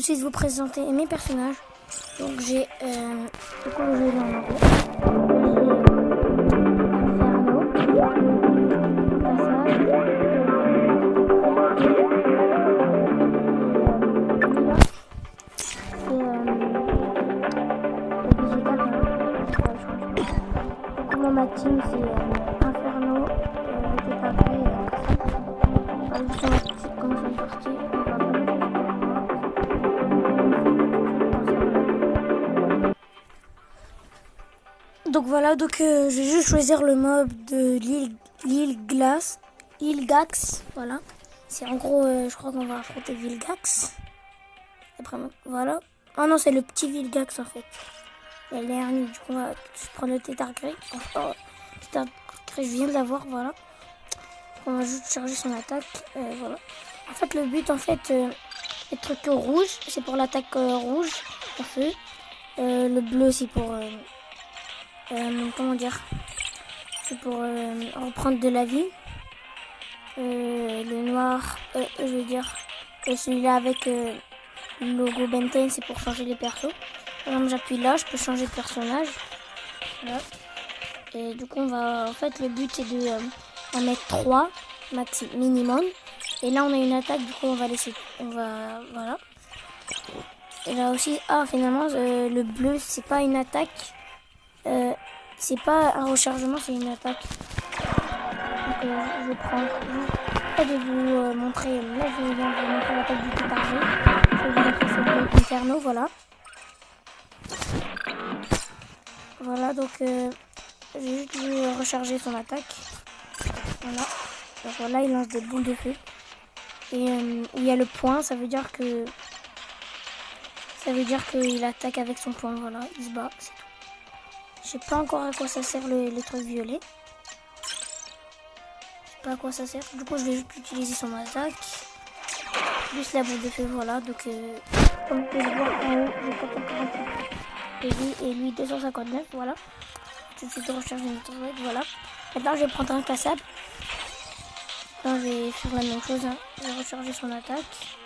de suite vous présenter mes personnages. Donc j'ai de quoi je vais en anglais. Ma team c'est Inferno, Décapé et Incassable. Comme c'est une partie, donc voilà, donc je vais juste choisir le mob de l'île Glace, l'île Gax, voilà. C'est en gros, je crois qu'on va affronter Vilgax. Après, voilà. Oh non, c'est le petit Vilgax en fait. Il a l'air nul, du coup on va prendre le tétard gris. Oh, tétard gris, je viens de l'avoir, voilà. On va juste charger son attaque, voilà. En fait le but en fait, les trucs rouges, c'est pour l'attaque rouge, en feu. Le bleu c'est pour, comment dire, c'est pour reprendre de la vie. Le noir, je veux dire, celui-là avec le logo Benten, c'est pour changer les persos. Par exemple, j'appuie là, je peux changer de personnage. Voilà. Et du coup, on va, en fait, le but c'est de en mettre 3 minimum. Et là, on a une attaque, du coup, on va laisser, voilà. Et là aussi, finalement, le bleu, c'est pas une attaque, c'est pas un rechargement, c'est une attaque. Donc, je vais prendre. Je vais vous montrer. Là, je viens de vous montrer l'attaque du tétargé. Je vais vous montrer celle de l'Inferno, voilà. Voilà, donc j'ai juste vu recharger son attaque. Voilà. Donc voilà, il lance des boules de feu. Et il y a le point, ça veut dire que qu'il attaque avec son point. Voilà, il se bat, c'est tout. Je sais pas encore à quoi ça sert les trucs violets. Je sais pas à quoi ça sert. Du coup, je vais juste utiliser son attaque. Plus la boule de feu, voilà. Donc, comme vous pouvez le voir en haut, j'ai 448 et lui 259, voilà. Tout de suite recharger notre raid, voilà. Maintenant, je vais prendre un cassable. Là, je vais faire la même chose. Hein. Je vais recharger son attaque.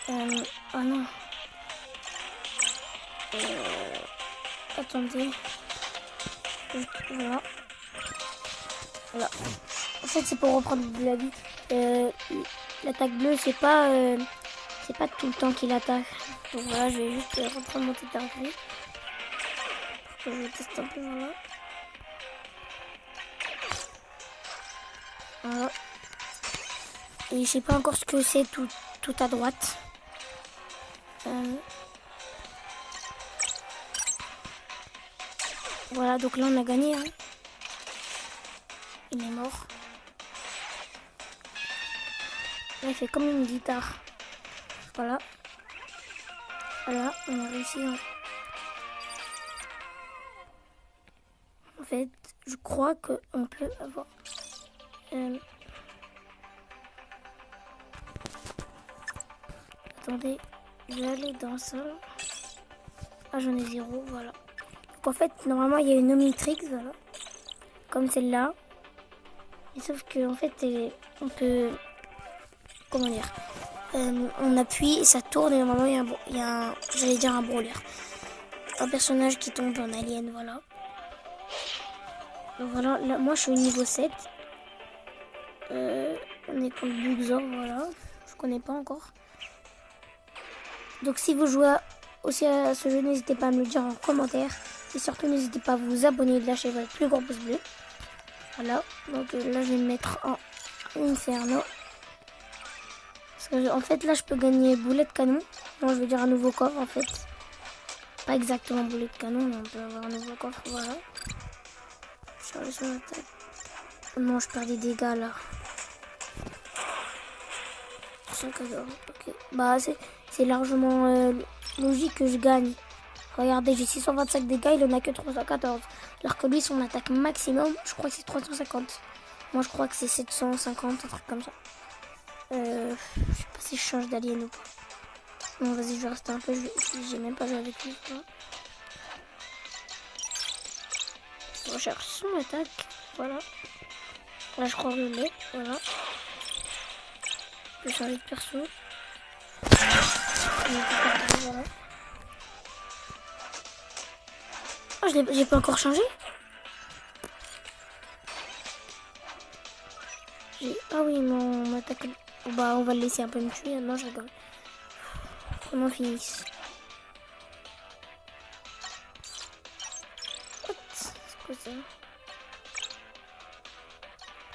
Oh non. Attendez. Voilà. Voilà. En fait, c'est pour reprendre de la vie. L'attaque bleue, c'est pas tout le temps qu'il attaque. Donc voilà, je vais juste reprendre mon tétard gris. Je vais tester un peu, voilà. Voilà. Et je sais pas encore ce que c'est tout à droite. Voilà, donc là on a gagné. Hein. Il est mort. Là, il fait comme une guitare. Voilà. Voilà, on a réussi. Hein. En fait, je crois qu'on peut avoir... Attendez, je vais aller dans ça. Ah, j'en ai 0, voilà. Donc en fait, normalement, il y a une Omnitrix, voilà. Comme celle-là. Et sauf que en fait, on peut... Comment dire, on appuie et ça tourne et normalement, il y a un j'allais dire un brawler. Un personnage qui tombe en alien, voilà. Donc voilà, là, moi je suis au niveau 7. On est contre Bugzor, voilà. Je connais pas encore. Donc si vous jouez aussi à ce jeu, n'hésitez pas à me le dire en commentaire. Et surtout n'hésitez pas à vous abonner et de lâcher votre plus gros pouce bleu. Voilà, donc là je vais me mettre en Inferno. Parce que en fait là je peux gagner boulet de canon. Non, je veux dire un nouveau coffre en fait. Pas exactement boulet de canon, mais on peut avoir un nouveau coffre, voilà. Charger son attaque. Non, je perds des dégâts là. 114, ok. Bah c'est largement logique que je gagne. Regardez, j'ai 625 dégâts, il en a que 314. Alors que lui, son attaque maximum, je crois que c'est 350. Moi, je crois que c'est 750, un truc comme ça. Je sais pas si je change d'alien ou pas. Non, vas-y, je vais rester un peu, j'ai même pas joué avec lui. Je recherche son attaque, voilà. Là, je crois que je l'ai, voilà. Je vais changer de perso. Voilà. Oh, j'ai pas encore changé. Ah oui, mon attaque. Bah, on va le laisser un peu me tuer. Non, je rigole. Qu'on en finisse. C'est quoi ça?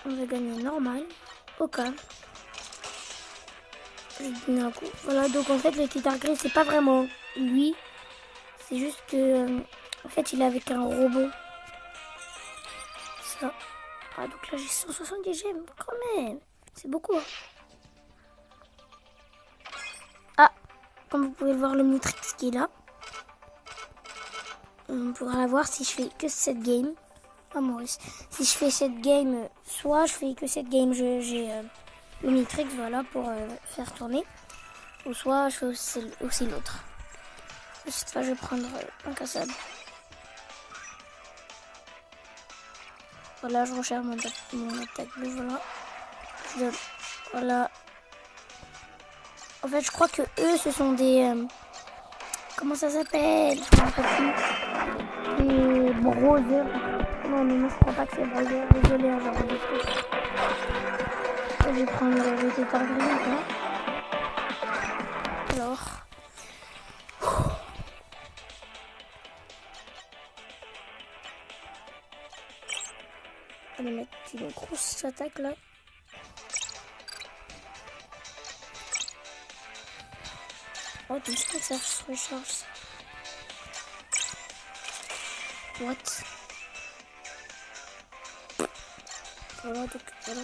On va gagner normal. Au calme. Je vais donner un coup. Voilà, donc en fait, le Titar Gris, c'est pas vraiment lui. C'est juste que. En fait, il est avec un robot. Ça. Ah, donc là, j'ai 170 gemmes. Quand même. C'est beaucoup. Hein. Ah, comme vous pouvez le voir, le Moutrix qui est là. On pourra la voir si je fais que cette game. Ah, Maurice. Si je fais cette game, soit je fais que cette game, j'ai le Moutrix, voilà, pour faire tourner. Ou soit je fais aussi l'autre. Cette fois, je vais prendre incassable. Voilà, je recherche mon attaque bleue, voilà. Voilà. En fait, je crois que eux, ce sont des... comment ça s'appelle? Je me rappelle plus. Des browsers. Non, mais moi, je crois pas que c'est browser. Désolé, hein, j'aurais des trucs. Je vais prendre le Titar Gris, là. Alors... On va mettre une grosse attaque, là. Oh, mais c'est que ça se recharge. What? Voilà, donc voilà.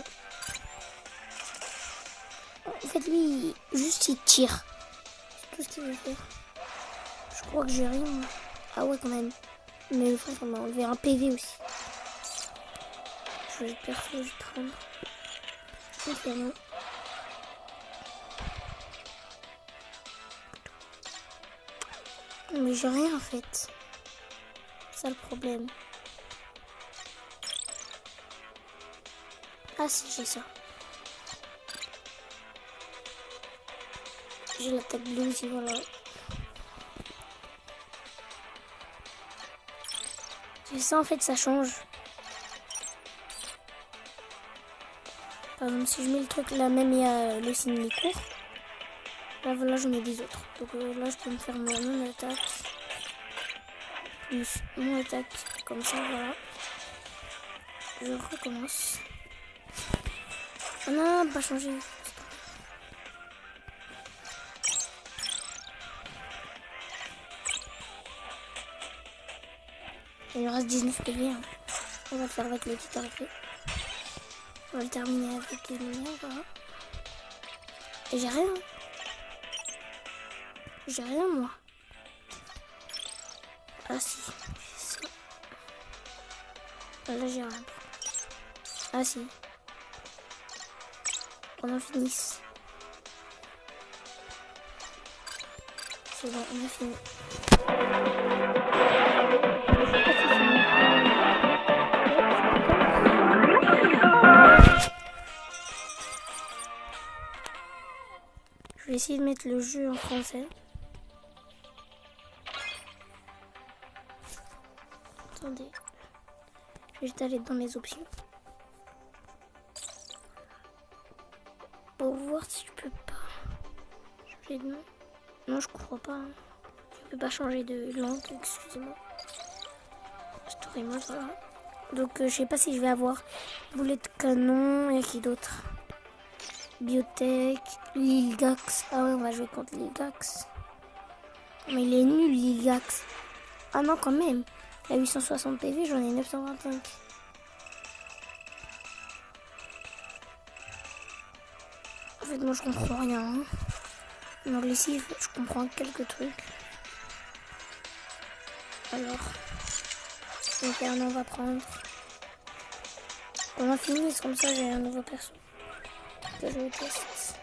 En fait, lui, juste il tire. C'est tout ce qu'il veut faire. Je crois que j'ai rien. Moi. Ah ouais, quand même. Mais le frère, on m'a enlevé un PV aussi. Je vais perso, je vais prendre. Ok, non. Mais j'ai rien en fait. C'est ça le problème. Ah si, j'ai ça. J'ai l'attaque bleue aussi, voilà. J'ai ça en fait, ça change. Par exemple, si je mets le truc là, même il y a le signe court. Là, voilà, j'en ai des autres. Donc là, je peux me faire mon attaque. Mon attaque, comme ça, voilà. Je recommence. Ah non, pas changé. Il me reste 19 PV. Hein. On va le faire avec le Titar Gris. On va le terminer avec les lumières, voilà. Et j'ai rien. J'ai rien, moi. Ah si, ça. Ah, là, j'ai rien. Ah si. On en finisse. C'est bon, on a fini. Je vais essayer de mettre le jeu en français. Attendez. Je vais juste aller dans mes options. Pour voir si je peux pas changer de nom. Non, je crois pas. Hein. Je peux pas changer de langue, excusez-moi. Story mode, voilà. Donc, je sais pas si je vais avoir boulet de canon et qui d'autre. Biotech, Lilgax. Ah ouais, on va jouer contre Lilgax. Mais il est nul, Lilgax. Ah non, quand même. Il a 860 PV, j'en ai 925. En fait, moi, je comprends rien. Hein. En anglais, si, je comprends quelques trucs. Alors, donc, on va prendre. On a fini, c'est comme ça, j'ai un nouveau perso. Que je teste.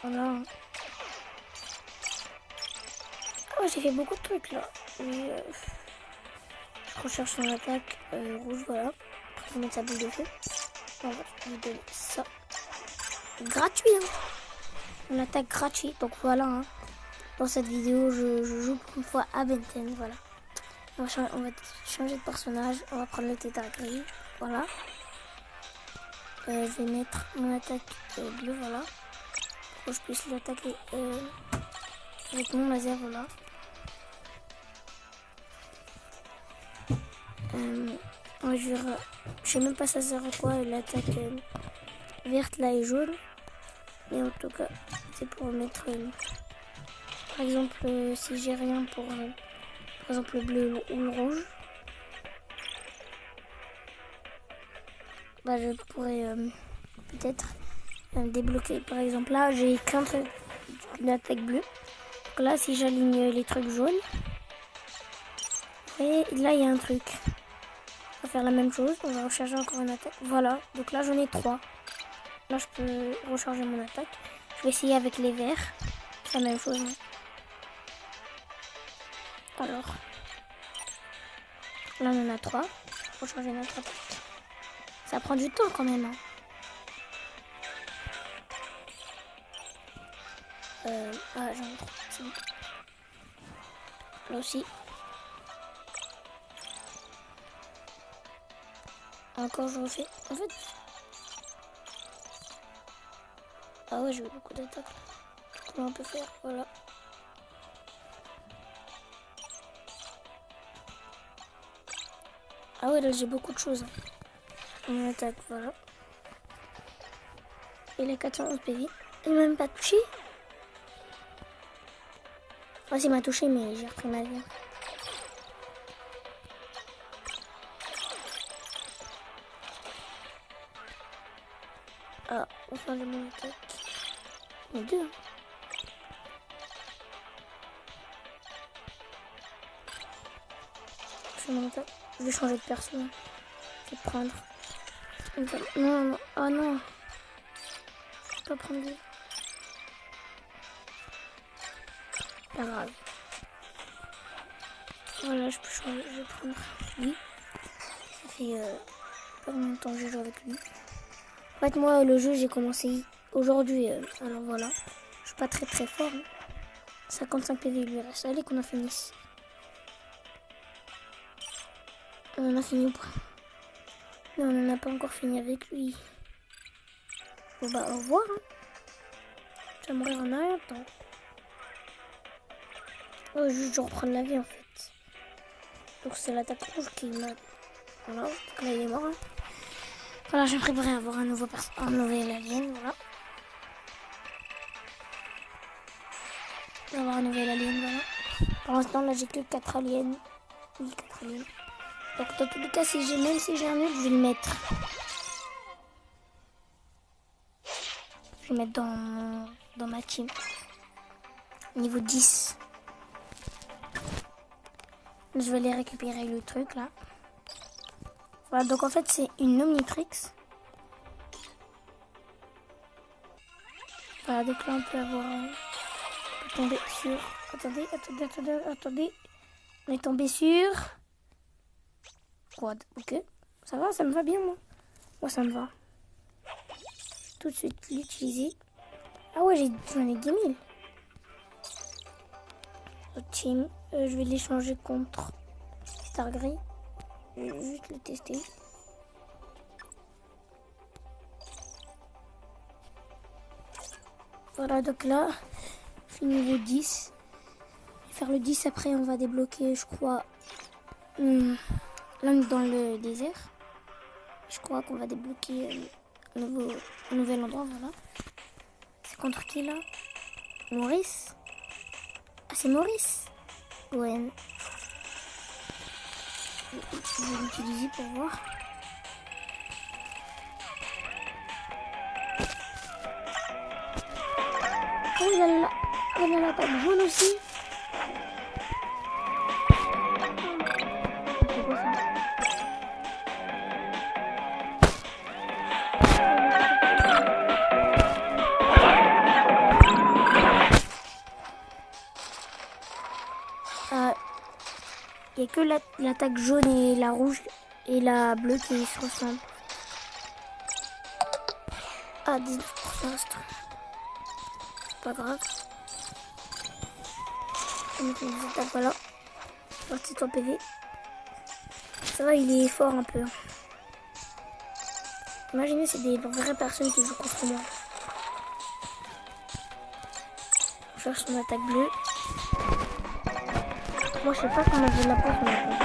Voilà. Oh, j'ai fait beaucoup de trucs là. Mais, je recherche son attaque rouge, voilà. Après, je vais mettre sa boule de feu. On va lui donner ça. Gratuit, hein. On attaque gratuit. Donc voilà, hein. Dans cette vidéo, je joue pour une fois à Ben 10, voilà. On va changer de personnage. On va prendre le tétard gris. Voilà. Je vais mettre mon attaque bleue, voilà. Pour que je puisse l'attaquer avec mon laser, voilà. Ouais, je sais même pas ça sert à quoi l'attaque verte là et jaune. Mais en tout cas, c'est pour mettre... par exemple, si j'ai rien pour... par exemple le bleu ou le rouge. Bah, je pourrais peut-être débloquer. Par exemple, là, j'ai qu'un truc d'attaque bleue. Donc là, si j'aligne les trucs jaunes, et là, il y a un truc. On va faire la même chose. On va recharger encore une attaque. Voilà. Donc là, j'en ai 3. Là, je peux recharger mon attaque. Je vais essayer avec les verts. C'est la même chose. Hein. Alors, là, on en a 3. Recharger notre attaque. Ça prend du temps quand même. Hein. Ah, j'en ai 3. C'est bon. Là aussi. Encore, je refais. En fait. Ah ouais, j'ai eu beaucoup d'attaques. Comment on peut faire? Voilà. Ah ouais, là j'ai beaucoup de choses. On attaque, voilà. Il a 411 PV. Il m'a même pas touché. Ouais, il m'a touché, mais j'ai repris ma vie. Ah, on change mon attaque. Il y en a 2. Hein. Je vais changer de personne. Je vais prendre. Non, non, oh non. Je peux pas prendre lui. Pas grave. Voilà, je peux changer. Je vais prendre lui. Ça fait pas combien de temps que je joue avec lui. En fait, moi, le jeu, j'ai commencé aujourd'hui. Alors voilà. Je suis pas très très fort. Hein. 55 PV lui reste. Allez, qu'on en finisse. On en a fini ou pas? Non, on n'en a pas encore fini avec lui. Bon bah, au revoir. Hein. Tu vas mourir en arrière temps. Oh, juste je reprends la vie en fait. Donc c'est l'attaque rouge qui m'a... Voilà, donc là il est mort. Hein. Voilà, j'aimerais avoir un nouvel alien, voilà. Je vais avoir un nouvel alien, voilà. Pour l'instant, là j'ai que 4 aliens. Oui, 4 aliens. Donc dans tous les cas, même si j'ai un autre, je vais le mettre. Je vais le mettre dans ma team. Niveau 10. Je vais aller récupérer le truc là. Voilà, donc en fait c'est une Omnitrix. Voilà, donc là on peut avoir... on peut tomber sur... Attendez. On est tombé sur... Quad, ok. Ça va, ça me va bien moi. Moi ça me va. Tout de suite l'utiliser. Ah ouais, j'en ai 10 000. Team, je vais l'échanger contre Star Gris. Je vais juste le tester. Voilà, donc là, je suis niveau 10. Et faire le 10 après, on va débloquer, je crois, là dans le désert. Je crois qu'on va débloquer un nouvel endroit, voilà. C'est contre qui là? Maurice? Ah, c'est Maurice? Ouais. Je vais l'utiliser pour voir. Oh là là, pas de jaune aussi. C'est quoi ça? Il n'y a que l'attaque jaune et la rouge et la bleue qui se ressemblent. Ah, 19% reste. C'est pas grave. Voilà. Parti 3 PV. Ça va, il est fort un peu. Imaginez, c'est des vraies personnes qui jouent contre moi. On cherche son attaque bleue. Moi, je sais pas comment je l'appelle son attaque bleue.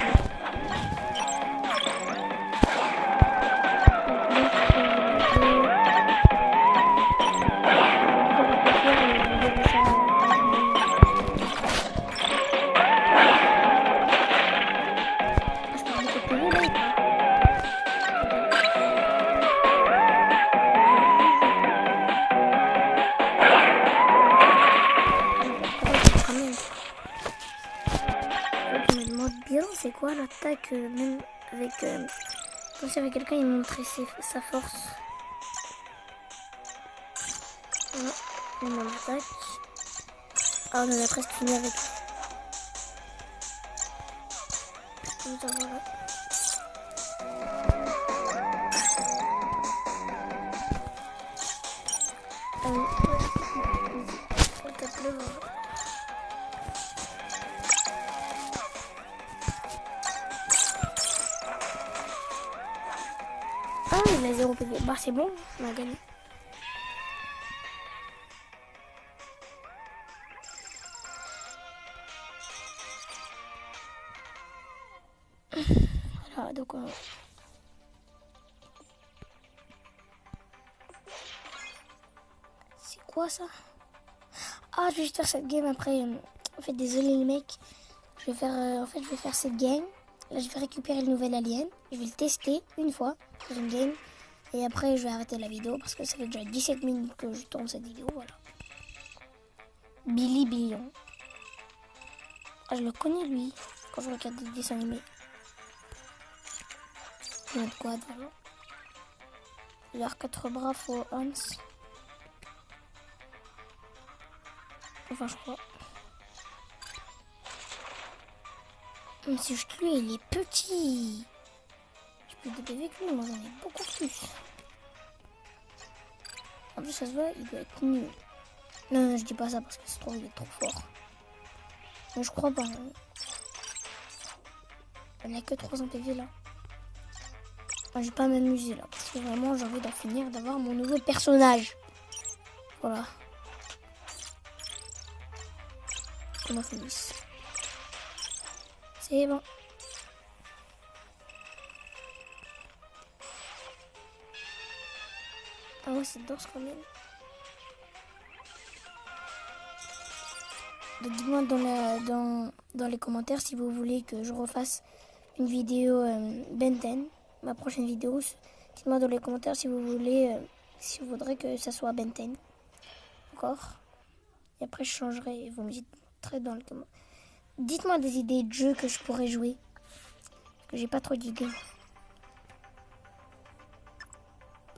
C'est quoi l'attaque même avec comme si avec quelqu'un il montrait sa force. Voilà, on attaque. Ah, on a presque fini avec. Voilà. Ah, il a 0 PV. Bah, c'est bon, on a gagné. Voilà, donc c'est quoi ça? Ah, je vais juste faire cette game après. En fait, désolé les mecs. Je vais faire, je vais faire cette game. Là, je vais récupérer le nouvel alien. Je vais le tester une fois dans une game. Et après, je vais arrêter la vidéo parce que ça fait déjà 17 minutes que je tourne cette vidéo. Voilà. Billy Billion. Ah, je le connais lui. Quand je regarde des dessins animés. Notre quad, voilà. Il a 4 bras, faut Hans. Enfin, je crois. Même si je tue, il est petit. Je peux des PV que lui, moi j'en ai beaucoup plus. En plus, ça se voit, il doit être nul. Non, je dis pas ça parce que c'est trop, il est trop fort. Mais je crois pas. Il n'y a que 300 PV là. Moi, je vais pas m'amuser là. Parce que vraiment, j'ai envie d'en finir, d'avoir mon nouveau personnage. Voilà. On a fini. C'est bon. Ah ouais, c'est dense quand même. Dites-moi dans les commentaires si vous voulez que je refasse une vidéo Ben 10. Ma prochaine vidéo. Dites-moi dans les commentaires si vous voulez, si vous voudrez que ça soit Ben 10. D'accord. Et après je changerai et vous me dites très dans les commentaires. Dites-moi des idées de jeux que je pourrais jouer. Parce que j'ai pas trop d'idées.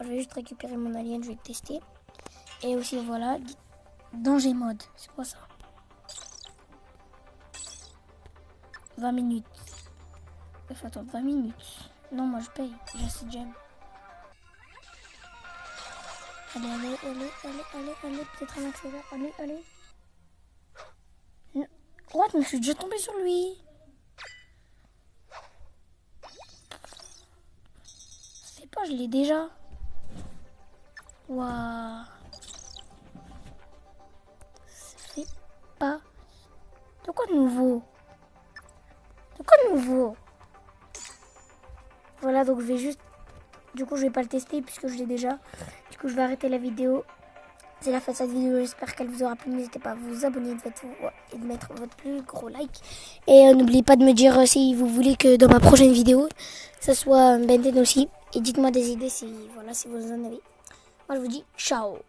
Je vais juste récupérer mon alien, je vais le tester. Et aussi voilà, danger mode. C'est quoi ça? 20 minutes. Faut attendre 20 minutes. Non, moi je paye. J'ai assez de gemmes. Allez, peut-être un accélère. Allez. What? Mais je suis déjà tombée sur lui. C'est pas, je l'ai déjà. Waouh. C'est pas. De quoi de nouveau? Voilà, donc je vais juste. Du coup, je vais pas le tester puisque je l'ai déjà. Du coup, je vais arrêter la vidéo. C'est la fin de cette vidéo. J'espère qu'elle vous aura plu. N'hésitez pas à vous abonner et de mettre votre plus gros like. Et n'oubliez pas de me dire si vous voulez que dans ma prochaine vidéo, ça soit Ben 10 aussi. Et dites-moi des idées si vous en avez. Moi, je vous dis ciao.